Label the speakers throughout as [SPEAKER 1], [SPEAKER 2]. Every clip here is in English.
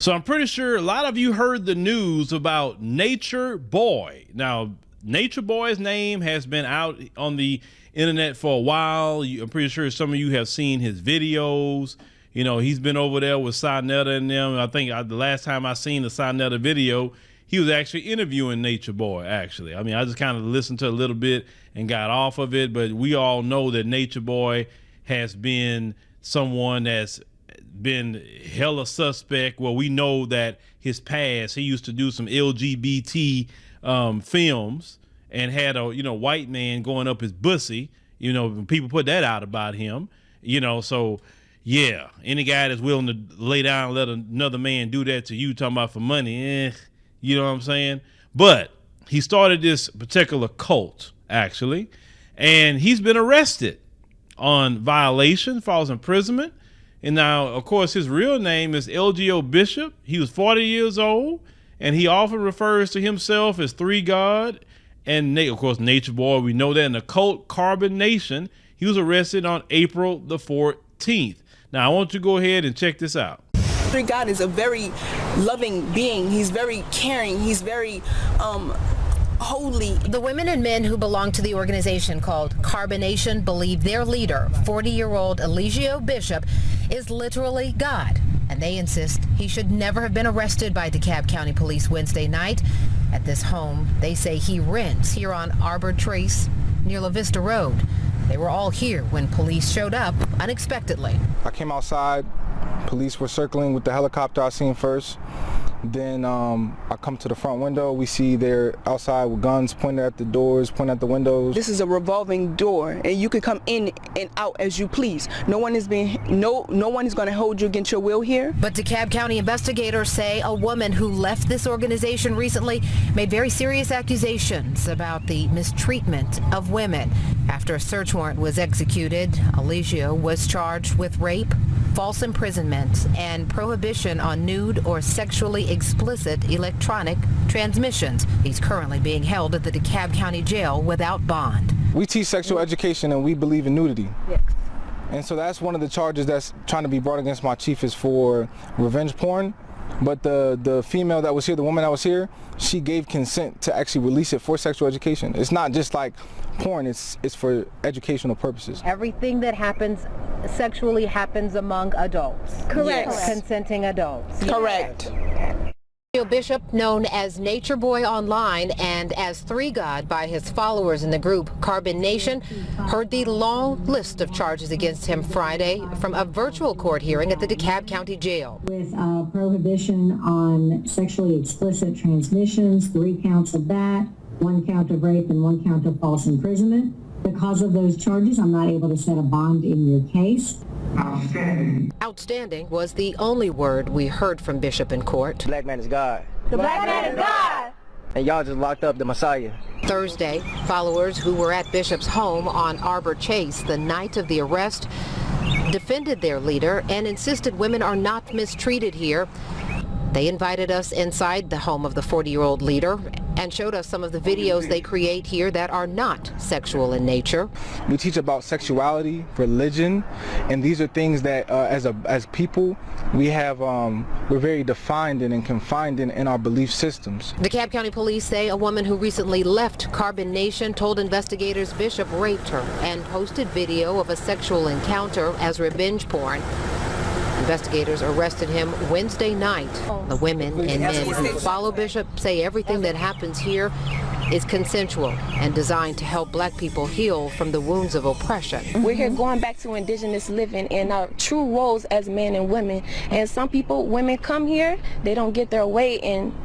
[SPEAKER 1] So I'm pretty sure a lot of you heard the news about Nature Boy. Now, Nature Boy's name has been out on the internet for a while. I'm pretty sure some of you have seen his videos. You know, he's been over there with Sinetta and them. I think the last time I seen the Sinetta video, he was actually interviewing Nature Boy, actually. I mean, I just kind of listened to a little bit and got off of it, but we all know that Nature Boy has been someone that's been hella suspect. Well, we know that his past, he used to do some LGBT films and had a white man going up his bussy. People put that out about him. So yeah, any guy that's willing to lay down and let another man do that to you, talking about for money, you know what I'm saying? But he started this particular cult, actually, and he's been arrested on violation, false imprisonment. And now, of course, his real name is LGO Bishop. He was 40 years old, and he often refers to himself as Three God. And, of course, Nature Boy, we know that. In the cult Carbon Nation, he was arrested on April the 14th. Now, I want you to go ahead and check this out.
[SPEAKER 2] Three God is a very loving being. He's very caring. He's very holy.
[SPEAKER 3] The women and men who belong to the organization called Carbonation believe their leader, 40-year-old Eligio Bishop, is literally God. And they insist he should never have been arrested by DeKalb County Police Wednesday night at this home they say he rents here on Arbor Trace near La Vista Road. They were all here when police showed up unexpectedly.
[SPEAKER 4] I came outside. Police were circling with the helicopter I seen first. Then I come to the front window. We see they're outside with guns pointed at the doors, pointing at the windows.
[SPEAKER 2] This is a revolving door, and you can come in and out as you please. No one is going to hold you against your will here.
[SPEAKER 3] But DeKalb County investigators say a woman who left this organization recently made very serious accusations about the mistreatment of women. After a search warrant was executed, Eligio was charged with rape, false imprisonment, and prohibition on nude or sexually explicit electronic transmissions. He's currently being held at the DeKalb County Jail without bond.
[SPEAKER 4] We teach sexual education and we believe in nudity.
[SPEAKER 2] Yes.
[SPEAKER 4] And so that's one of the charges that's trying to be brought against my chief is for revenge porn. But the female that was here, the woman that was here, she gave consent to actually release it for sexual education. It's not just like porn, it's for educational purposes.
[SPEAKER 3] Everything that happens sexually happens among adults.
[SPEAKER 2] Correct.
[SPEAKER 3] Yes. Consenting adults.
[SPEAKER 2] Correct.
[SPEAKER 3] Bishop, known as Nature Boy online and as Three God by his followers in the group Carbon Nation, heard the long list of charges against him Friday from a virtual court hearing at the DeKalb County Jail.
[SPEAKER 5] With prohibition on sexually explicit transmissions, 3 counts of that, 1 count of rape, and 1 count of false imprisonment. Because of those charges, I'm not able to set a bond in your case.
[SPEAKER 4] Outstanding.
[SPEAKER 3] Outstanding was the only word we heard from Bishop in court.
[SPEAKER 6] Black man is God.
[SPEAKER 2] The black man is God.
[SPEAKER 6] And y'all just locked up the Messiah.
[SPEAKER 3] Thursday, followers who were at Bishop's home on Arbor Chase the night of the arrest defended their leader and insisted women are not mistreated here. They invited us inside the home of the 40-year-old leader and showed us some of the videos they create here that are not sexual in nature.
[SPEAKER 4] We teach about sexuality, religion, and these are things that as people we have we're very defined in and confined in our belief systems.
[SPEAKER 3] DeKalb County Police say a woman who recently left Carbon Nation told investigators Bishop raped her and posted video of a sexual encounter as revenge porn. Investigators arrested him Wednesday night. The women and men who follow Bishop say everything that happens here is consensual and designed to help black people heal from the wounds of oppression.
[SPEAKER 2] We're here going back to indigenous living and our true roles as men and women. And some people, women come here, they don't get their way and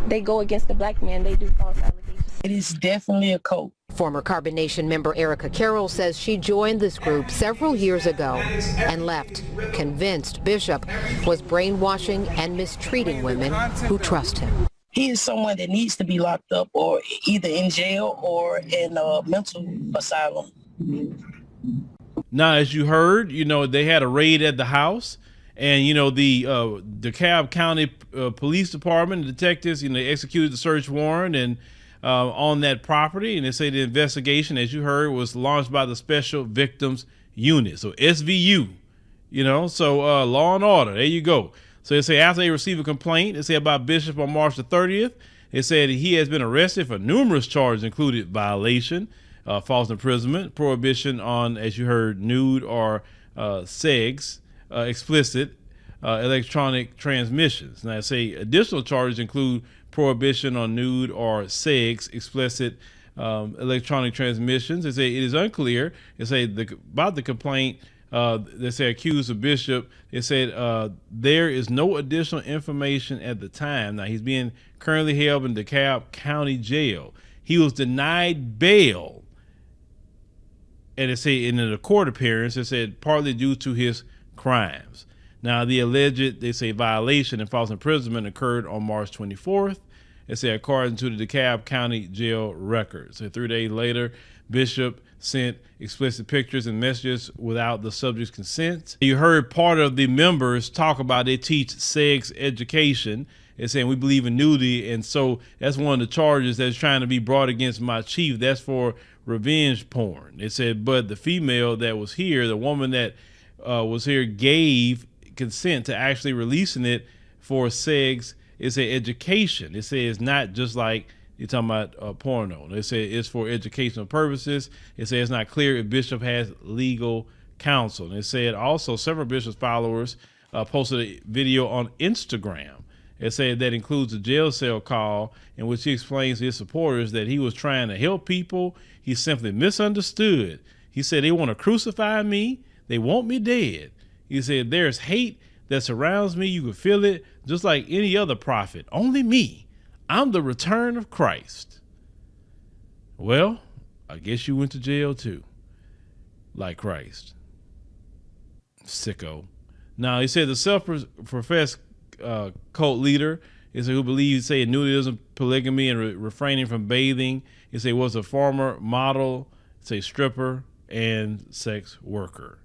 [SPEAKER 2] they go against the black man. They do false allegations.
[SPEAKER 7] It is definitely a cult.
[SPEAKER 3] Former Carbon Nation member Erica Carroll says she joined this group several years ago and left, convinced Bishop was brainwashing and mistreating women who trust him.
[SPEAKER 7] He is someone that needs to be locked up or either in jail or in a mental asylum.
[SPEAKER 1] Now, as you heard, they had a raid at the house, and the DeKalb County Police Department, the detectives, they executed the search warrant and on that property, and they say the investigation, as you heard, was launched by the Special Victims Unit, so SVU. So law and order, there you go. So they say after they received a complaint, they say about Bishop on March the 30th, they said he has been arrested for numerous charges, including violation, false imprisonment, prohibition on, as you heard, nude or sex, explicit, electronic transmissions. Now, I say additional charges include prohibition on nude or sex, explicit, electronic transmissions. They say it is unclear. They say about the complaint. They say accused the bishop. They said there is no additional information at the time. Now he's being currently held in DeKalb County Jail. He was denied bail, and they say in a court appearance, they said partly due to his crimes. Now the alleged, they say, violation and false imprisonment occurred on March 24th. They say according to the DeKalb County Jail records. So 3 days later, Bishop sent explicit pictures and messages without the subject's consent. You heard part of the members talk about they teach sex education. They're saying we believe in nudity, and so that's one of the charges that's trying to be brought against my chief. That's for revenge porn. They said, but the female that was here, the woman that was here, gave consent to actually releasing it for sex. It's an education. It says it's not just like you're talking about porno. They say it's for educational purposes. It says it's not clear if Bishop has legal counsel. And it said also several Bishop's followers posted a video on Instagram. It said that includes a jail cell call in which he explains to his supporters that he was trying to help people. He simply misunderstood. He said they want to crucify me. They want me dead. He said there's hate that surrounds me. You can feel it just like any other prophet. Only me. I'm the return of Christ. Well, I guess you went to jail too, like Christ. Sicko. Now, he said the self-professed cult leader is who believes, say, nudism, polygamy, and refraining from bathing. He said was a former model, say, stripper, and sex worker.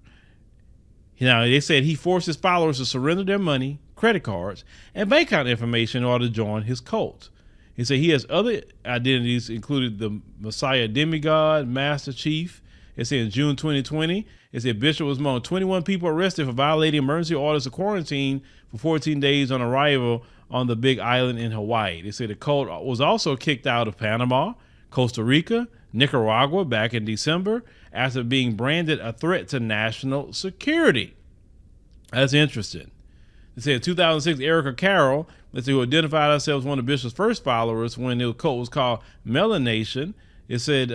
[SPEAKER 1] Now, they said he forced his followers to surrender their money, credit cards, and bank account information in order to join his cult. He said he has other identities, including the Messiah demigod, Master Chief. It said in June 2020, it said Bishop was among 21 people arrested for violating emergency orders of quarantine for 14 days on arrival on the Big Island in Hawaii. They said the cult was also kicked out of Panama, Costa Rica, Nicaragua back in December after being branded a threat to national security. That's interesting. They said in 2006, Erica Carroll, who identified herself as one of Bishop's first followers when the cult was called Melanation. It said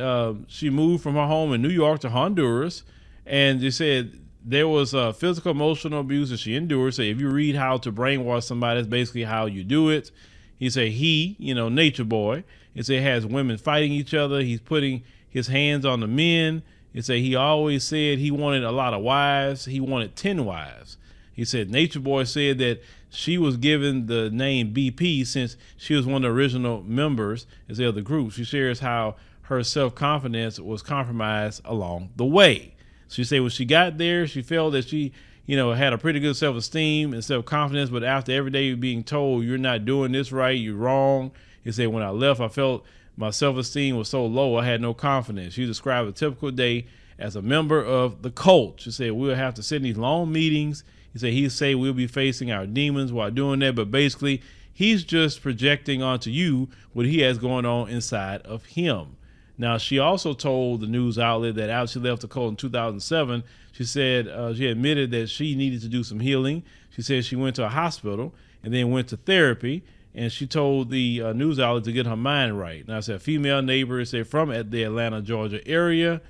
[SPEAKER 1] she moved from her home in New York to Honduras, and they said there was physical, emotional abuse that she endured. So if you read how to brainwash somebody, that's basically how you do it. He said Nature Boy, he said has women fighting each other. He's putting his hands on the men. He said he always said he wanted a lot of wives. He wanted 10 wives. He said Nature Boy said that she was given the name BP since she was one of the original members of the group. She shares how her self-confidence was compromised along the way. She said when she got there, she felt that she, had a pretty good self-esteem and self-confidence, but after every day being told you're not doing this right, you're wrong. He said when I left, I felt my self-esteem was so low, I had no confidence. She described a typical day as a member of the cult. She said we'll have to sit in these long meetings. He said he'd say we'll be facing our demons while doing that, but basically he's just projecting onto you what he has going on inside of him. Now, she also told the news outlet that after she left the cult in 2007, she said she admitted that she needed to do some healing. She said she went to a hospital and then went to therapy, and she told the news outlet to get her mind right. Now, I said a female neighbor said from the Atlanta, Georgia area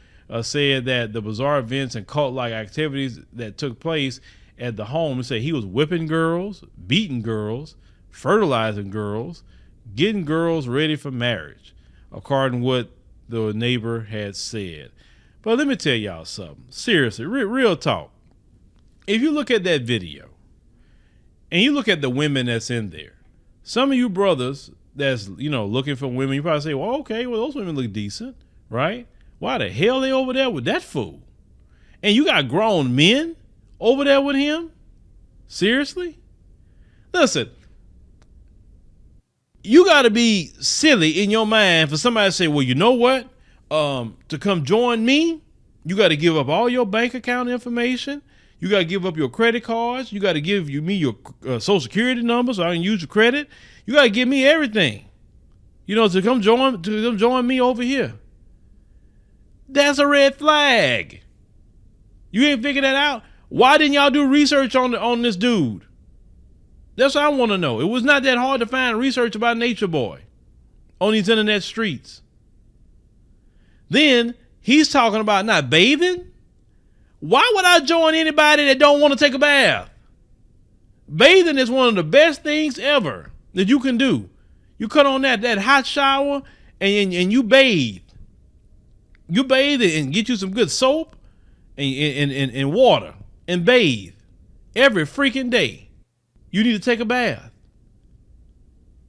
[SPEAKER 1] said that the bizarre events and cult-like activities that took place at the home, said he was whipping girls, beating girls, fertilizing girls, getting girls ready for marriage, according to what the neighbor had said. But let me tell y'all something. Seriously, real talk. If you look at that video and you look at the women that's in there, some of you brothers that's, looking for women, you probably say, well, okay, well, those women look decent, right? Why the hell they over there with that fool? And you got grown men over there with him? Seriously? Listen, you got to be silly in your mind for somebody to say, well, you know what? To come join me, you got to give up all your bank account information. You got to give up your credit cards. You got to give me your social security number so I can use your credit. You got to give me everything, to come join me over here. That's a red flag. You ain't figured that out. Why didn't y'all do research on this dude? That's what I want to know. It was not that hard to find research about Nature Boy on these internet streets. Then he's talking about not bathing. Why would I join anybody that don't want to take a bath? Bathing is one of the best things ever that you can do. You cut on that hot shower and you bathe. You bathe and get you some good soap and water and bathe every freaking day. You need to take a bath.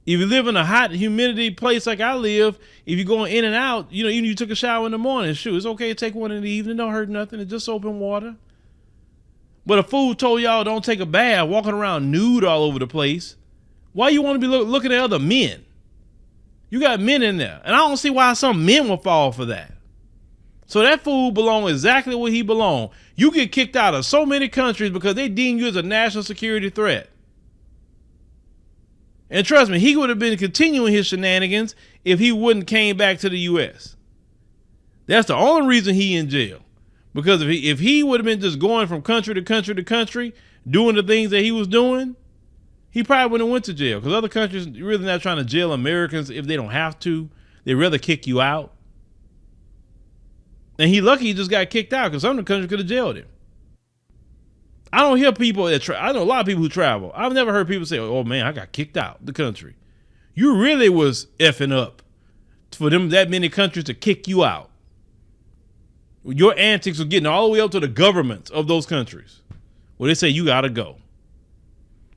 [SPEAKER 1] If you live in a hot humidity place like I live, if you're going in and out, you took a shower in the morning. Shoot, it's okay to take one in the evening. Don't hurt nothing. It's just soap and water. But a fool told y'all don't take a bath, walking around nude all over the place. Why you want to be looking at other men? You got men in there. And I don't see why some men will fall for that. So that fool belong exactly where he belong. You get kicked out of so many countries because they deem you as a national security threat. And trust me, he would have been continuing his shenanigans if he wouldn't came back to the U.S. That's the only reason he in jail. Because if he would have been just going from country to country to country, doing the things that he was doing, he probably wouldn't have went to jail. Because other countries really not trying to jail Americans if they don't have to. They'd rather kick you out. And he lucky he just got kicked out because some of the countries could have jailed him. I don't hear people I know a lot of people who travel. I've never heard people say, oh man, I got kicked out the country. You really was effing up for them that many countries to kick you out. Your antics were getting all the way up to the governments of those countries where they say you gotta go.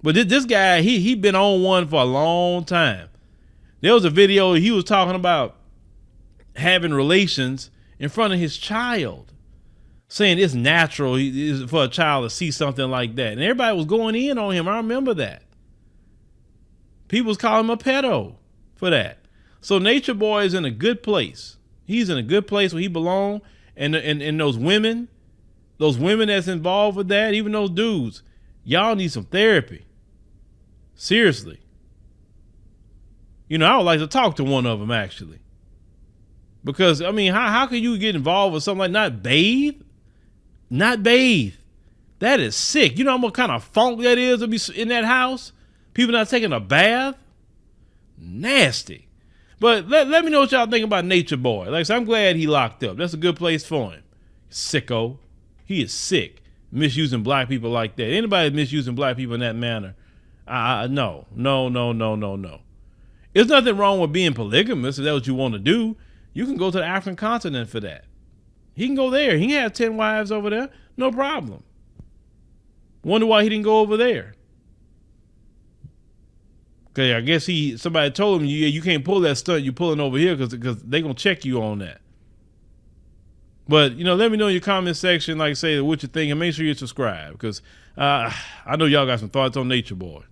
[SPEAKER 1] But this guy, he been on one for a long time. There was a video he was talking about having relations in front of his child, saying it's natural for a child to see something like that. And everybody was going in on him. I remember that. People was calling him a pedo for that. So Nature Boy is in a good place. He's in a good place where he belongs. And those women that's involved with that, even those dudes, y'all need some therapy. Seriously. I would like to talk to one of them actually. Because, I mean, how can you get involved with something like not bathe? Not bathe. That is sick. You know what kind of funk that is to be in that house? People not taking a bath? Nasty. But let me know what y'all think about Nature Boy. Like I said, I'm glad he locked up. That's a good place for him. Sicko. He is sick. Misusing black people like that. Anybody misusing black people in that manner? No. There's nothing wrong with being polygamous if that's what you want to do. You can go to the African continent for that. He can go there. He can have 10 wives over there. No problem. Wonder why he didn't go over there. Okay, I guess somebody told him you can't pull that stunt you're pulling over here because they're going to check you on that. But, let me know in your comment section, like I say, what you think, and make sure you subscribe because I know y'all got some thoughts on Nature Boy.